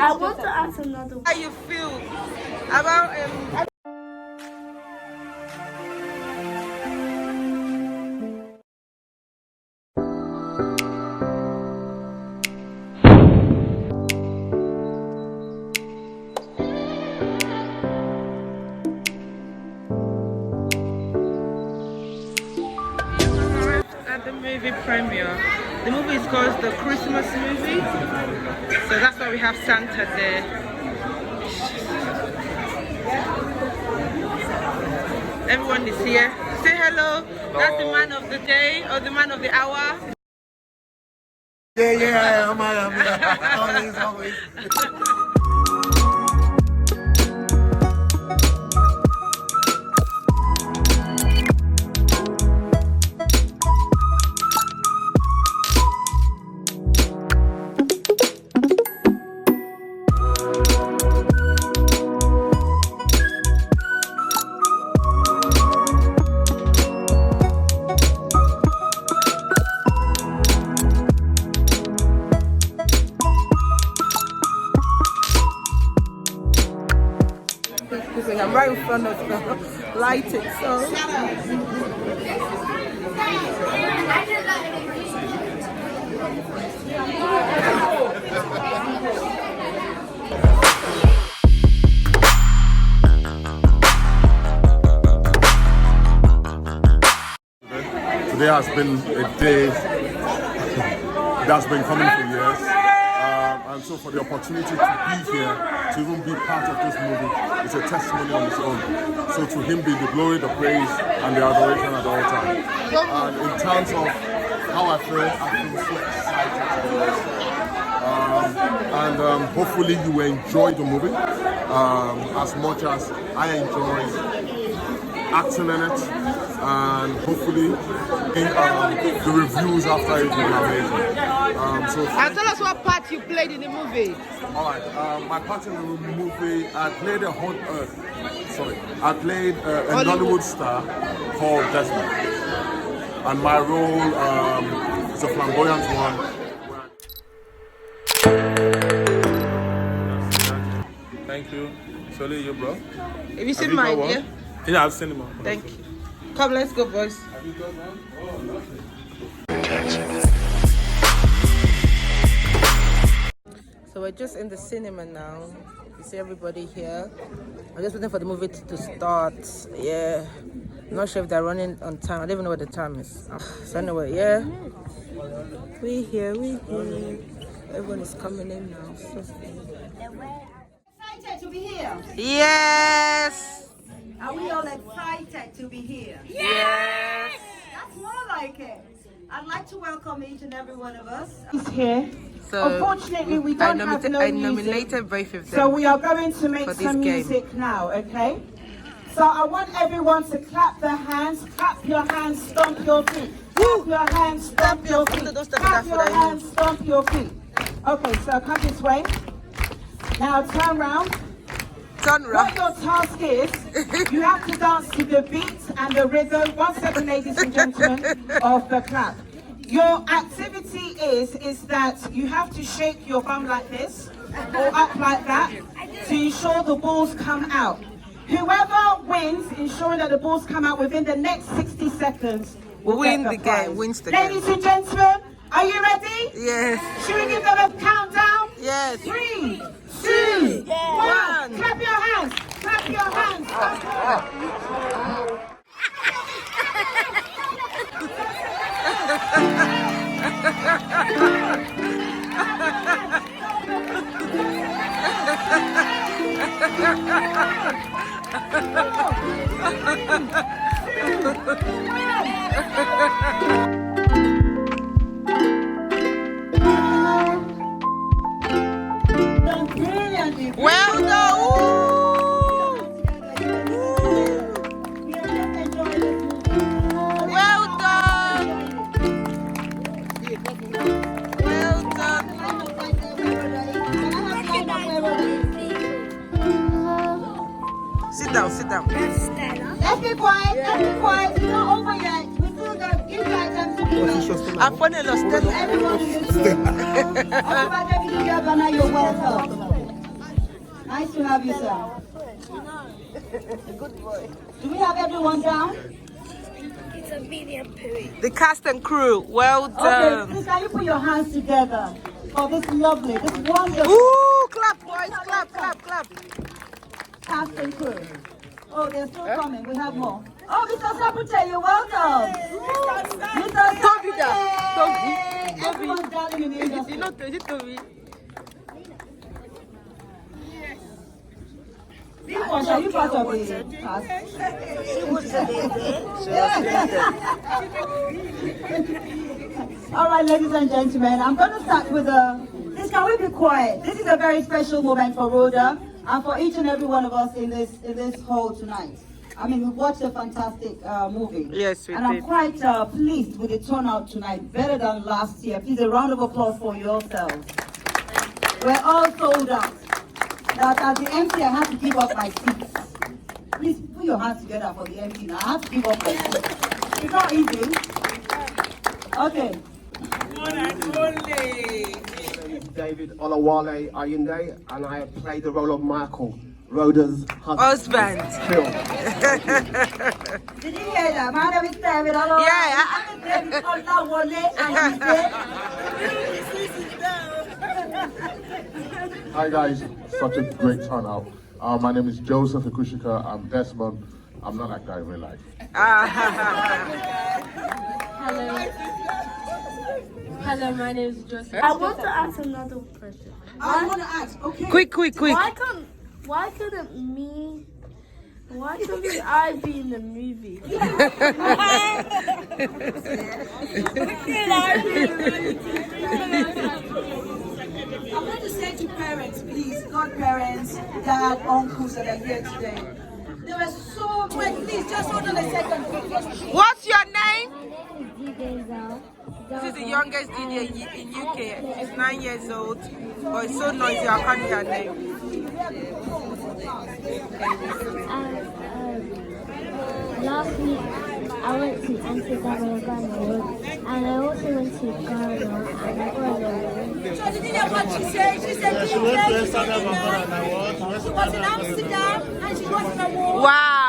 I want to ask another one. How you feel about at the movie premiere. The movie is called the Christmas movie. So that's why we have Santa there. Everyone is here. Say hello. That's the man of the day or the man of the hour. Yeah, I'm always. I'm right in front of the lighting, so Today has been a day that's been coming for years. And so for the opportunity to be here, to even be part of this movie, it's a testimony on its own. So to him be the glory, the praise, and the adoration at all times. And in terms of how I feel so excited to do this. Hopefully you will enjoy the movie as much as I enjoy acting in it. And hopefully the reviews after it will be amazing. tell us what part you played in the movie. Alright, my part in the movie, I played I played a Nollywood star called Desmond. And my role is a flamboyant one. Thank you. It's only you, bro. Have you seen mine, yeah? Yeah, I've seen him. Thank you. Come, let's go, boys. Have you got one? Oh, So we're just in the cinema now. You see everybody here. I'm just waiting for the movie to start. Yeah. I'm not sure if they're running on time. I don't even know what the time is. So anyway, yeah. We here. Everyone is coming in now. So Excited to be here. yes. Are we all excited to be here? Yes. That's more like it. I'd like to welcome each and every one of us. He's here. So Unfortunately, we don't have no I music. nominated both of them. So we are going to make for this some game. music now, okay? So I want everyone to clap their hands, clap your hands, stomp your feet. Clap your hands, stomp your feet. Clap your hands, stomp your feet. Okay, so come this way. Now turn round. Turn What round. your task is, you have to dance to the beat and the rhythm. 1 second, ladies and gentlemen, of the clap. Your activity is that you have to shake your bum like this or up like that to ensure the balls come out. Whoever wins, ensuring that the balls come out within the next 60 seconds, will Win get the prize. game, wins the game. Ladies and gentlemen, are you ready? Yes. Should we give them a countdown? Yes. 3, 2, 1. Clap your hands. Clap your hands. Clap your Well done. Well done. Well done. Sit down, sit down. Let's be quiet. Let's be quiet. It's not over yet. We still got give guys time to be quiet. I'm funny, lost. Everyone in this room. Everybody, you're welcome. Nice to have you, sir. Do we have everyone down? It's a medium period. The cast and crew, well Okay, done. please can you put your hands together for this lovely, this wonderful Ooh, clap, boys, clap, clap, clap. cast and crew. Oh, they're still coming. We have more. Oh, Mr. Sapute, you're welcome. Mr. Toby da. Sapute. Everyone's darling in the industry. You know, is it Toby? Are you part of the cast? All right, ladies and gentlemen, I'm going to start with this. Can we be quiet? This is a very special moment for Rhoda and for each and every one of us in this hall tonight. I mean, we watched a fantastic movie. Yes, we and I'm did. quite pleased with the turnout tonight, better than last year. Please, a round of applause for yourselves. We're all sold out. That as the MC, I have to give up my seats. Please put your hands together for the MC now. I have to give up my seats. It's not easy. Okay. One and only. David Olawale Ayinde, and I played the role of Michael, Rhoda's husband. Phil. Did you hear that? My name is David Olawale. Yeah. I'm David Olawale Ayinde. Hi guys, such a great turnout. My name is Joseph Ikushika. I'm Desmond. I'm not that guy in real life. Hello, my name is Joseph. I want to ask another question. I want to ask, okay. Quick. Why couldn't I be in the movie? I'm going to say to parents, please, godparents, dad, uncles that are here today. There were so many. Please, just hold on a second. What's your name? My This is the youngest DJ in UK. She's 9 years old, but it's so noisy I can't hear her name. Last week I went to Amsterdam and Ghana, and I also went to Ghana and Ghana. So did you hear what she said? She said she was in Amsterdam and she was in a war. Wow.